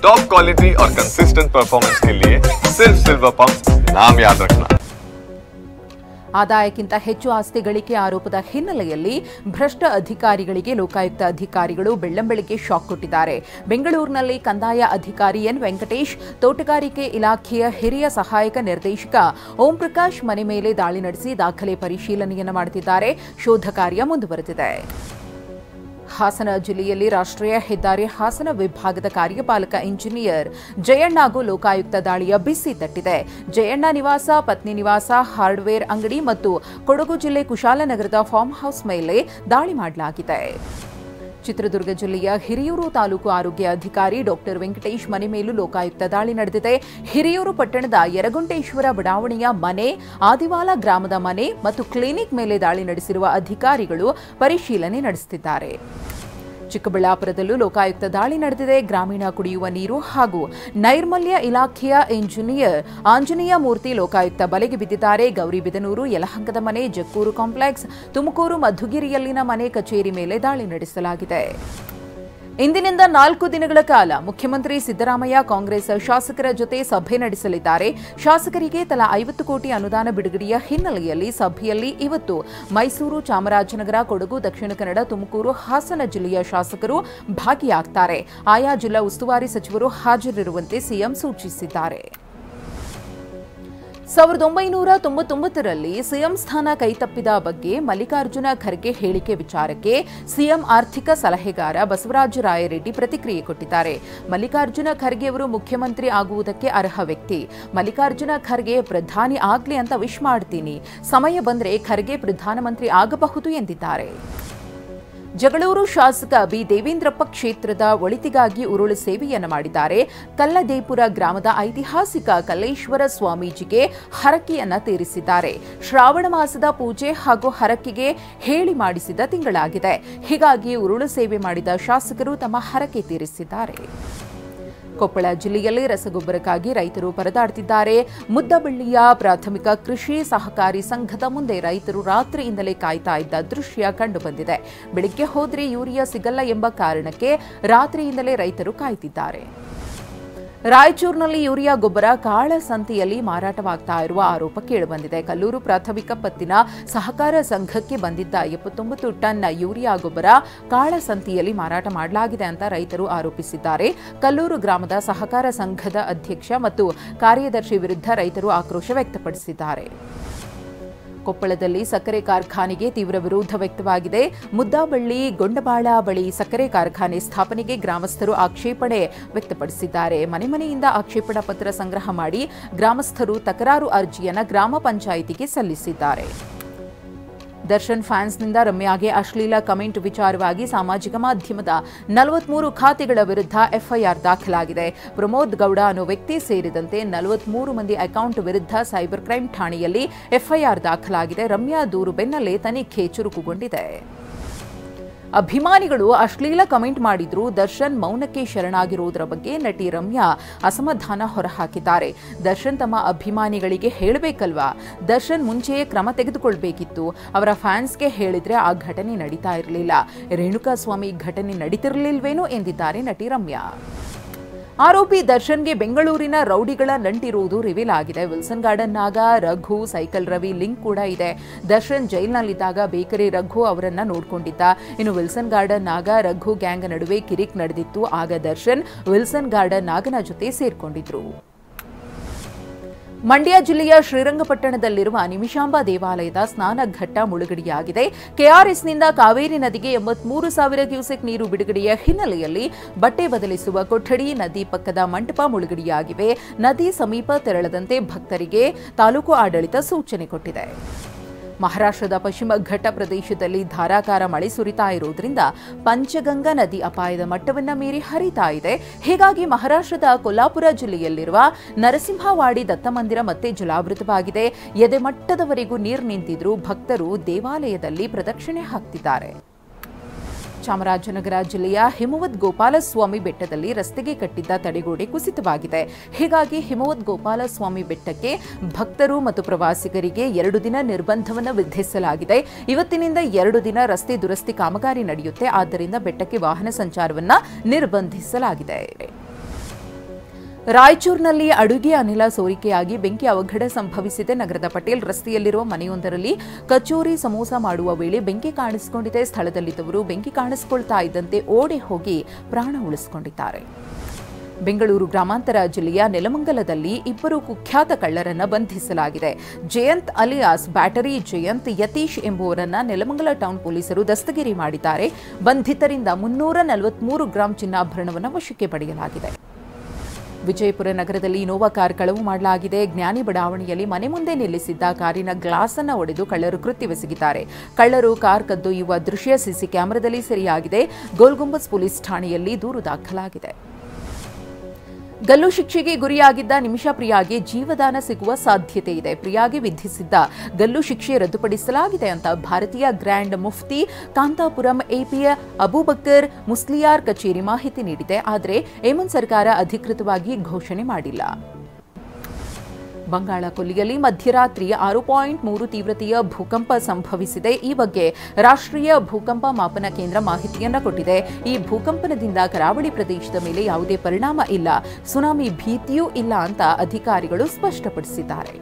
Top quality और consistent performance के लिए सिर्फ सिल्वर पंप नाम याद रखना। ಆದಾಯಕ್ಕಿಂತ ಹೆಚ್ಚು ಆಸ್ತಿ ಗಳಿಕೆ ಆರೋಪದ ಹಿನ್ನೆಲೆಯಲ್ಲಿ ಭ್ರಷ್ಟ ಅಧಿಕಾರಿಗಳಿಗೆ ಲೋಕಾಯುಕ್ತ ಅಧಿಕಾರಿಗಳು ಬೆಳ್ಳಂಬೆಳಗ್ಗೆ ಶಾಕ್ ಕೊಟ್ಟಿದ್ದಾರೆ. ಬೆಂಗಳೂರಿನಲ್ಲಿ ಕಂದಾಯ ಅಧಿಕಾರಿ ಎನ್ ವೆಂಕಟೇಶ್, ತೋಟಗಾರಿಕೆ ಇಲಾಖೆಯ ಹಿರಿಯ ಸಹಾಯಕ ನಿರ್ದೇಶಕ ಓಂ ಪ್ರಕಾಶ್ ಮನೆ ಮೇಲೆ ದಾಳಿ ನಡೆಸಿ ದಾಖಲೆ ಪರಿಶೀಲನೆಯನ್ನು ಮಾಡುತ್ತಿದ್ದಾರೆ. ಶೋಧ ಕಾರ್ಯ ಮುಂದುವರೆದಿದೆ. ಹಾಸನ ಜಿಲ್ಲೆಯಲ್ಲಿ ರಾಷ್ಟ್ರೀಯ ಹೆದ್ದಾರಿ ಹಾಸನ ವಿಭಾಗದ ಕಾರ್ಯಪಾಲಕ ಇಂಜಿನಿಯರ್ ಜಯಣ್ಣಗೂ ಲೋಕಾಯುಕ್ತ ದಾಳಿಯ ಬಿಸಿ ತಟ್ಟಿದೆ. ಜಯಣ್ಣ ನಿವಾಸ, ಪತ್ನಿ ನಿವಾಸ, ಹಾರ್ಡ್ವೇರ್ ಅಂಗಡಿ ಮತ್ತು ಕೊಡಗು ಜಿಲ್ಲೆ ಕುಶಾಲನಗರದ ಫಾರ್ಮ್ ಹೌಸ್ ಮೇಲೆ ದಾಳಿ ಮಾಡಲಾಗಿದೆ. ಚಿತ್ರದುರ್ಗ ಜಿಲ್ಲೆಯ ಹಿರಿಯೂರು ತಾಲೂಕು ಆರೋಗ್ಯ ಅಧಿಕಾರಿ ಡಾಕ್ಟರ್ ವೆಂಕಟೇಶ್ ಮನೆ ಮೇಲೂ ಲೋಕಾಯುಕ್ತ ದಾಳಿ ನಡೆದಿದೆ. ಹಿರಿಯೂರು ಪಟ್ಟಣದ ಯರಗುಂಟೇಶ್ವರ ಬಡಾವಣೆಯ ಮನೆ, ಆದಿವಾಲ ಗ್ರಾಮದ ಮನೆ ಮತ್ತು ಕ್ಲಿನಿಕ್ ಮೇಲೆ ದಾಳಿ ನಡೆಸಿರುವ ಅಧಿಕಾರಿಗಳು ಪರಿಶೀಲನೆ ನಡೆಸುತ್ತಿದ್ದಾರೆ. ಚಿಕ್ಕಬಳ್ಳಾಪುರದಲ್ಲೂ ಲೋಕಾಯುಕ್ತ ದಾಳಿ ನಡೆದಿದೆ. ಗ್ರಾಮೀಣ ಕುಡಿಯುವ ನೀರು ಹಾಗೂ ನೈರ್ಮಲ್ಯ ಇಲಾಖೆಯ ಇಂಜಿನಿಯರ್ ಆಂಜನೇಯ ಮೂರ್ತಿ ಲೋಕಾಯುಕ್ತ ಬಲೆಗೆ ಬಿದ್ದಿದ್ದಾರೆ. ಗೌರಿಬಿದನೂರು, ಯಲಹಂಕದ ಮನೆ, ಜಕ್ಕೂರು ಕಾಂಪ್ಲೆಕ್ಸ್, ತುಮಕೂರು ಮಧುಗಿರಿಯಲ್ಲಿನ ಮನೆ, ಕಚೇರಿ ಮೇಲೆ ದಾಳಿ ನಡೆಸಲಾಗಿದೆ. ಇಂದಿನಿಂದ 4 ದಿನಗಳ ಕಾಲ ಮುಖ್ಯಮಂತ್ರಿ ಸಿದ್ದರಾಮಯ್ಯ ಕಾಂಗ್ರೆಸ್ ಶಾಸಕರ ಜೊತೆ ಸಭೆ ನಡೆಸಲಿದ್ದಾರೆ. ಶಾಸಕರಿಗೆ ತಲಾ 50 ಕೋಟಿ ಅನುದಾನ ಬಿಡುಗಡೆಯ ಹಿನ್ನೆಲೆಯಲ್ಲಿ ಸಭೆಯಲ್ಲಿ ಇವತ್ತು ಮೈಸೂರು, ಚಾಮರಾಜನಗರ, ಕೊಡಗು, ದಕ್ಷಿಣ ಕನ್ನಡ, ತುಮಕೂರು, ಹಾಸನ ಜಿಲ್ಲೆಯ ಶಾಸಕರು ಭಾಗಿಯಾಗುತ್ತಾರೆ. ಆಯಾ ಜಿಲ್ಲಾ ಉಸ್ತುವಾರಿ ಸಚಿವರು ಹಾಜರಿರುವಂತೆ ಸಿಎಂ ಸೂಚಿಸಿದ್ದಾರೆ. 1999ರಲ್ಲಿ ಸಿಎಂ ಸ್ಥಾನ ಕೈತಪ್ಪಿದ ಬಗ್ಗೆ ಮಲ್ಲಿಕಾರ್ಜುನ ಖರ್ಗೆ ಹೇಳಿಕೆ ವಿಚಾರಕ್ಕೆ ಸಿಎಂ ಆರ್ಥಿಕ ಸಲಹೆಗಾರ ಬಸವರಾಜ ರಾಯರೆಡ್ಡಿ ಪ್ರತಿಕ್ರಿಯೆ ಕೊಟ್ಟಿದ್ದಾರೆ. ಮಲ್ಲಿಕಾರ್ಜುನ ಖರ್ಗೆ ಅವರು ಮುಖ್ಯಮಂತ್ರಿ ಆಗುವುದಕ್ಕೆ ಅರ್ಹ ವ್ಯಕ್ತಿ. ಮಲ್ಲಿಕಾರ್ಜುನ ಖರ್ಗೆ ಪ್ರಧಾನಿ ಆಗ್ಲಿ ಅಂತ ವಿಶ್ ಮಾಡ್ತೀನಿ. ಸಮಯ ಬಂದ್ರೆ ಖರ್ಗೆ ಪ್ರಧಾನಮಂತ್ರಿ ಆಗಬಹುದು ಎಂದಿದ್ದಾರೆ. ಜಗಳೂರು ಶಾಸಕ ಬಿ ದೇವೇಂದ್ರಪ್ಪ ಕ್ಷೇತ್ರದ ಒಳಿತಿಗಾಗಿ ಉರುಳು ಸೇವೆಯನ್ನು ಮಾಡಿದ್ದಾರೆ. ಕಲ್ಲದೇಪುರ ಗ್ರಾಮದ ಐತಿಹಾಸಿಕ ಕಲ್ಲೇಶ್ವರ ಸ್ವಾಮೀಜಿಗೆ ಹರಕೆಯನ್ನ ತೀರಿಸಿದ್ದಾರೆ. ಶ್ರಾವಣ ಮಾಸದ ಪೂಜೆ ಹಾಗೂ ಹರಕೆಗೆ ಹೇಳಿ ಮಾಡಿಸಿದ ತಿಂಗಳಾಗಿದೆ. ಹೀಗಾಗಿ ಉರುಳು ಸೇವೆ ಮಾಡಿದ ಶಾಸಕರು ತಮ್ಮ ಹರಕೆ ತೀರಿಸಿದ್ದಾರೆ. ಕೊಪ್ಪಳ ಜಿಲ್ಲೆಯಲ್ಲಿ ರಸಗೊಬ್ಬರಕ್ಕಾಗಿ ರೈತರು ಪರದಾಡುತ್ತಿದ್ದಾರೆ. ಮುದ್ದಬಳ್ಳಿಯ ಪ್ರಾಥಮಿಕ ಕೃಷಿ ಸಹಕಾರಿ ಸಂಘದ ಮುಂದೆ ರೈತರು ರಾತ್ರಿಯಿಂದಲೇ ಕಾಯ್ತಾ ಇದ್ದ ದೃಶ್ಯ ಕಂಡುಬಂದಿದೆ. ಬೆಳಿಗ್ಗೆ ಹೋದ್ರೆ ಯೂರಿಯಾ ಸಿಗಲ್ಲ ಎಂಬ ಕಾರಣಕ್ಕೆ ರಾತ್ರಿಯಿಂದಲೇ ರೈತರು ಕಾಯ್ತಿದ್ದಾರೆ. ರಾಯಚೂರಿನಲ್ಲಿ ಯೂರಿಯಾ ಗೊಬ್ಬರ ಕಾಳಸಂತೆಯಲ್ಲಿ ಮಾರಾಟವಾಗ್ತಾ ಇರುವ ಆರೋಪ ಕೇಳಿಬಂದಿದೆ. ಕಲ್ಲೂರು ಪ್ರಾಥಮಿಕ ಪತ್ತಿನ ಸಹಕಾರ ಸಂಘಕ್ಕೆ ಬಂದಿದ್ದ 79 ಟನ್ ಯೂರಿಯಾ ಗೊಬ್ಬರ ಕಾಳಸಂತೆಯಲ್ಲಿ ಮಾರಾಟ ಮಾಡಲಾಗಿದೆ ಅಂತ ರೈತರು ಆರೋಪಿಸಿದ್ದಾರೆ. ಕಲ್ಲೂರು ಗ್ರಾಮದ ಸಹಕಾರ ಸಂಘದ ಅಧ್ಯಕ್ಷ ಮತ್ತು ಕಾರ್ಯದರ್ಶಿ ವಿರುದ್ಧ ರೈತರು ಆಕ್ರೋಶ ವ್ಯಕ್ತಪಡಿಸಿದ್ದಾರೆ. ಕೊಪ್ಪಳದಲ್ಲಿ ಸಕ್ಕರೆ ಕಾರ್ಖಾನೆಗೆ ತೀವ್ರ ವಿರೋಧ ವ್ಯಕ್ತವಾಗಿದೆ. ಮುದ್ದಾಬಳ್ಳಿ ಗೊಂಡಬಾಳ ಬಳಿ ಸಕ್ಕರೆ ಕಾರ್ಖಾನೆ ಸ್ಥಾಪನೆಗೆ ಗ್ರಾಮಸ್ಥರು ಆಕ್ಷೇಪಣೆ ವ್ಯಕ್ತಪಡಿಸಿದ್ದಾರೆ. ಮನೆ ಮನೆಯಿಂದ ಆಕ್ಷೇಪಣಾ ಪತ್ರ ಸಂಗ್ರಹ ಮಾಡಿ ಗ್ರಾಮಸ್ಥರು ತಕರಾರು ಅರ್ಜಿಯನ್ನು ಗ್ರಾಮ ಪಂಚಾಯಿತಿಗೆ ಸಲ್ಲಿಸಿದ್ದಾರೆ. ದರ್ಶನ್ ಫ್ಯಾನ್ಸ್ನಿಂದ ರಮ್ಯಾಗೆ ಅಶ್ಲೀಲ ಕಮೆಂಟ್ ವಿಚಾರವಾಗಿ ಸಾಮಾಜಿಕ ಮಾಧ್ಯಮದ 43 ಖಾತೆಗಳ ವಿರುದ್ಧ ಎಫ್ಐಆರ್ ದಾಖಲಾಗಿದೆ. ಪ್ರಮೋದ್ ಗೌಡ ಅನ್ನೋ ವ್ಯಕ್ತಿ ಸೇರಿದಂತೆ 43 ಮಂದಿ ಅಕೌಂಟ್ ವಿರುದ್ಧ ಸೈಬರ್ ಕ್ರೈಂ ಠಾಣೆಯಲ್ಲಿ ಎಫ್ಐಆರ್ ದಾಖಲಾಗಿದೆ. ರಮ್ಯಾ ದೂರು ಬೆನ್ನಲ್ಲೇ ತನಿಖೆ ಚುರುಕುಗೊಂಡಿದೆ. ಅಭಿಮಾನಿಗಳು ಅಶ್ಲೀಲ ಕಮೆಂಟ್ ಮಾಡಿದ್ರು ದರ್ಶನ್ ಮೌನಕ್ಕೆ ಶರಣಾಗಿರುವುದರ ಬಗ್ಗೆ ನಟಿ ರಮ್ಯಾ ಅಸಮಾಧಾನ ಹೊರಹಾಕಿದ್ದಾರೆ. ದರ್ಶನ್ ತಮ್ಮ ಅಭಿಮಾನಿಗಳಿಗೆ ಹೇಳಬೇಕಲ್ವಾ, ದರ್ಶನ್ ಮುಂಚೆಯೇ ಕ್ರಮ ತೆಗೆದುಕೊಳ್ಬೇಕಿತ್ತು. ಅವರ ಫ್ಯಾನ್ಸ್ಗೆ ಹೇಳಿದ್ರೆ ಆ ಘಟನೆ ನಡೀತಾ ಇರಲಿಲ್ಲ. ರೇಣುಕಾಸ್ವಾಮಿ ಘಟನೆ ನಡೀತಿರಲಿಲ್ವೇನೋ ಎಂದಿದ್ದಾರೆ ನಟಿ ರಮ್ಯಾ. ಆರೋಪಿ ದರ್ಶನ್ಗೆ ಬೆಂಗಳೂರಿನ ರೌಡಿಗಳ ನಂಟಿರುವುದು ರಿವೀಲ್ ಆಗಿದೆ. ವಿಲ್ಸನ್ ಗಾರ್ಡನ್ ನಾಗ, ರಘು, ಸೈಕಲ್ ರವಿ ಲಿಂಕ್ ಕೂಡ ಇದೆ. ದರ್ಶನ್ ಜೈಲಿನಲ್ಲಿದ್ದಾಗ ಬೇಕರಿ ರಘು ಅವರನ್ನ ನೋಡಿಕೊಂಡಿದ್ದ. ಇನ್ನು ವಿಲ್ಸನ್ ಗಾರ್ಡನ್ ನಾಗ, ರಘು ಗ್ಯಾಂಗ್ ನಡುವೆ ಕಿರಿಕ್ ನಡೆದಿತ್ತು. ಆಗ ದರ್ಶನ್ ವಿಲ್ಸನ್ ಗಾರ್ಡನ್ ನಾಗನ ಜೊತೆ ಸೇರ್ಕೊಂಡಿದ್ರು. ಮಂಡ್ಯ ಜಿಲ್ಲೆಯ ಶ್ರೀರಂಗಪಟ್ಟಣದಲ್ಲಿರುವ ನಿಮಿಷಾಂಬ ದೇವಾಲಯದ ಸ್ನಾನಘಟ್ಟ ಮುಳುಗಡೆಯಾಗಿದೆ. ಕೆಆರ್ಎಸ್ನಿಂದ ಕಾವೇರಿ ನದಿಗೆ 83,000 ಕ್ಯೂಸೆಕ್ ನೀರು ಬಿಡುಗಡೆಯ ಹಿನ್ನೆಲೆಯಲ್ಲಿ ಬಟ್ಟೆ ಬದಲಿಸುವ ಕೊಠಡಿ, ನದಿ ಪಕ್ಕದ ಮಂಟಪ ಮುಳುಗಡೆಯಾಗಿವೆ. ನದಿ ಸಮೀಪ ತೆರಳದಂತೆ ಭಕ್ತರಿಗೆ ತಾಲೂಕು ಆಡಳಿತ ಸೂಚನೆ ಕೊಟ್ಟಿದೆ. ಮಹಾರಾಷ್ಟ್ರದ ಪಶ್ಚಿಮ ಘಟ್ಟ ಪ್ರದೇಶದಲ್ಲಿ ಧಾರಾಕಾರ ಮಳೆ ಸುರಿತಾ ಇರುವುದರಿಂದ ಪಂಚಗಂಗಾ ನದಿ ಅಪಾಯದ ಮಟ್ಟವನ್ನು ಮೀರಿ ಹರಿತಾ ಇದೆ. ಹೀಗಾಗಿ ಮಹಾರಾಷ್ಟ್ರದ ಕೊಲ್ಲಾಪುರ ಜಿಲ್ಲೆಯಲ್ಲಿರುವ ನರಸಿಂಹವಾಡಿ ದತ್ತಮಂದಿರ ಮತ್ತೆ ಜಲಾವೃತವಾಗಿದೆ. ಎದೆಮಟ್ಟದವರೆಗೂ ನೀರು ನಿಂತಿದ್ರೂ ಭಕ್ತರು ದೇವಾಲಯದಲ್ಲಿ ಪ್ರದಕ್ಷಿಣೆ ಹಾಕ್ತಿದ್ದಾರೆ. ಚಾಮರಾಜನಗರ ಜಿಲ್ಲೆಯ ಹಿಮವದ್ ಗೋಪಾಲಸ್ವಾಮಿ ಬೆಟ್ಟದಲ್ಲಿ ರಸ್ತೆಗೆ ಕಟ್ಟಿದ್ದ ತಡೆಗೋಡೆ ಕುಸಿತವಾಗಿದೆ. ಹೀಗಾಗಿ ಹಿಮವದ್ ಗೋಪಾಲಸ್ವಾಮಿ ಬೆಟ್ಟಕ್ಕೆ ಭಕ್ತರು ಮತ್ತು ಪ್ರವಾಸಿಗರಿಗೆ 2 ದಿನ ನಿರ್ಬಂಧವನ್ನು ವಿಧಿಸಲಾಗಿದೆ. ಇವತ್ತಿನಿಂದ 2 ದಿನ ರಸ್ತೆ ದುರಸ್ತಿ ಕಾಮಗಾರಿ ನಡೆಯುತ್ತೆ. ಆದ್ದರಿಂದ ಬೆಟ್ಟಕ್ಕೆ ವಾಹನ ಸಂಚಾರವನ್ನು ನಿರ್ಬಂಧಿಸಲಾಗಿದೆ. ರಾಯಚೂರಿನಲ್ಲಿ ಅಡುಗೆ ಅನಿಲ ಸೋರಿಕೆಯಾಗಿ ಬೆಂಕಿ ಅವಘಡ ಸಂಭವಿಸಿದೆ. ನಗರದ ಪಟೇಲ್ ರಸ್ತೆಯಲ್ಲಿರುವ ಮನೆಯೊಂದರಲ್ಲಿ ಕಚೋರಿ ಸಮೋಸ ಮಾಡುವ ವೇಳೆ ಬೆಂಕಿ ಕಾಣಿಸಿಕೊಂಡಿದೆ. ಸ್ಥಳದಲ್ಲಿದ್ದವರು ಬೆಂಕಿ ಕಾಣಿಸಿಕೊಳ್ತಾ ಇದ್ದಂತೆ ಓಡಿ ಹೋಗಿ ಪ್ರಾಣ ಉಳಿಸಿಕೊಂಡಿದ್ದಾರೆ. ಬೆಂಗಳೂರು ಗ್ರಾಮಾಂತರ ಜಿಲ್ಲೆಯ ನೆಲಮಂಗಲದಲ್ಲಿ ಇಬ್ಬರು ಕುಖ್ಯಾತ ಕಳ್ಳರನ್ನ ಬಂಧಿಸಲಾಗಿದೆ. ಜಯಂತ್ ಅಲಿಯಾಸ್ ಬ್ಯಾಟರಿ ಜಯಂತ್, ಯತೀಶ್ ಎಂಬುವರನ್ನ ನೆಲಮಂಗಲ ಟೌನ್ ಪೊಲೀಸರು ದಸ್ತಗಿರಿ ಮಾಡಿದ್ದಾರೆ. ಬಂಧಿತರಿಂದ 343 ಗ್ರಾಂ ಚಿನ್ನಾಭರಣವನ್ನು ವಶಕ್ಕೆ ಪಡೆಯಲಾಗಿದೆ. ವಿಜಯಪುರ ನಗರದಲ್ಲಿ ಇನೋವಾ ಕಾರ್ ಕಳವು ಮಾಡಲಾಗಿದೆ. ಜ್ಞಾನಿ ಬಡಾವಣೆಯಲ್ಲಿ ಮನೆ ಮುಂದೆ ನಿಲ್ಲಿಸಿದ್ದ ಕಾರಿನ ಗ್ಲಾಸ್ ಅನ್ನು ಒಡೆದು ಕಳ್ಳರು ಕೃತ್ಯವೆಸಗಿದ್ದಾರೆ. ಕಳ್ಳರು ಕಾರ್ ಕದ್ದೊಯ್ಯುವ ದೃಶ್ಯ ಸಿಸಿ ಕ್ಯಾಮೆರಾದಲ್ಲಿ ಸೆರೆಯಾಗಿದೆ. ಗೋಲ್ಗುಂಬಜ್ ಪೊಲೀಸ್ ಠಾಣೆಯಲ್ಲಿ ದೂರು ದಾಖಲಾಗಿದೆ. ಗಲ್ಲು ಶಿಕ್ಷೆಗೆ ಗುರಿಯಾಗಿದ್ದ ನಿಮಿಷಾ ಪ್ರಿಯಾಗೆ ಜೀವದಾನ ಸಿಗುವ ಸಾಧ್ಯತೆ ಇದೆ. ಪ್ರಿಯಾಗೆ ವಿಧಿಸಿದ್ದ ಗಲ್ಲು ಶಿಕ್ಷೆ ರದ್ದುಪಡಿಸಲಾಗಿದೆ ಅಂತ ಭಾರತೀಯ ಗ್ರ್ಯಾಂಡ್ ಮುಫ್ತಿ ಕಾಂತಾಪುರಂ ಎಪಿಎ ಅಬೂಬಕರ್ ಮುಸ್ಲಿಯಾರ್ ಕಚೇರಿ ಮಾಹಿತಿ ನೀಡಿದೆ. ಆದರೆ ಯೆಮನ್ ಸರ್ಕಾರ ಅಧಿಕೃತವಾಗಿ ಘೋಷಣೆ ಮಾಡಿಲ್ಲ. ಬಂಗಾಳ ಕೊಲ್ಲಿಯಲ್ಲಿ ಮಧ್ಯರಾತ್ರಿ 6.3 ತೀವ್ರತೆಯ ಭೂಕಂಪ ಸಂಭವಿಸಿದೆ. ಈ ಬಗ್ಗೆ ರಾಷ್ಟ್ರೀಯ ಭೂಕಂಪ ಮಾಪನ ಕೇಂದ್ರ ಮಾಹಿತಿಯನ್ನು ಕೊಟ್ಟಿದೆ. ಈ ಭೂಕಂಪನದಿಂದ ಕರಾವಳಿ ಪ್ರದೇಶದ ಮೇಲೆ ಯಾವುದೇ ಪರಿಣಾಮ ಇಲ್ಲ, ಸುನಾಮಿ ಭೀತಿಯೂ ಇಲ್ಲ ಅಂತ ಅಧಿಕಾರಿಗಳು ಸ್ಪಷ್ಟಪಡಿಸಿದ್ದಾರೆ.